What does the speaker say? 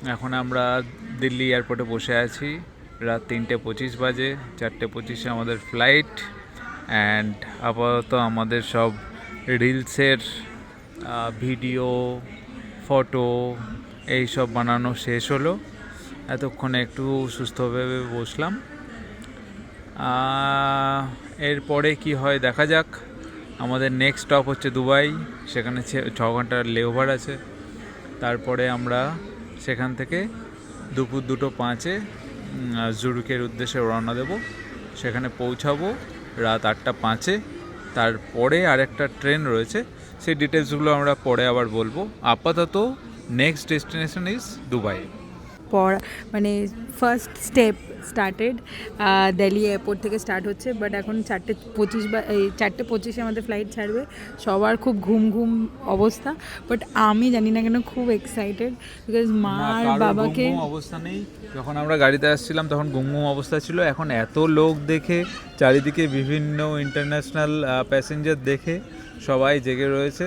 এখন আমরা দিল্লি এয়ারপোর্টে বসে আছি। রাত 3:25 বাজে, 4:25 আমাদের ফ্লাইট। অ্যান্ড আপাতত আমাদের সব রিলসের ভিডিও, ফটো এইসব বানানো শেষ হলো। এতক্ষণে একটু সুস্থভাবে বসলাম। এরপরে কি হয় দেখা যাক। আমাদের নেক্সট স্টপ হচ্ছে দুবাই, সেখানে 6 ঘন্টার লেওভার আছে। তারপরে আমরা সেখান থেকে দুপুর 2:05 জুরিকের উদ্দেশ্যে রওনা দেব। সেখানে পৌঁছাবো রাত 8:05। তারপরে আরেকটা ট্রেন রয়েছে, সেই ডিটেলসগুলো আমরা পরে আবার বলবো। আপাতত নেক্সট ডেস্টিনেশন ইজ দুবাই। পড়া মানে first step started Delhi airport থেকে স্টার্ট হচ্ছে, বাট এখন 4:25 বা 4:25 আমাদের ফ্লাইট ছাড়বে। সবার খুব ঘুম ঘুম অবস্থা, বাট আমি জানি না কেন খুব এক্সাইটেড, বিকজ মা আর বাবাকে অবস্থা নেই। যখন আমরা গাড়িতে আসছিলাম তখন ঘুম অবস্থা ছিল। এখন এত লোক দেখে, চারিদিকে বিভিন্ন ইন্টারন্যাশনাল প্যাসেঞ্জার দেখে সবাই জেগে রয়েছে।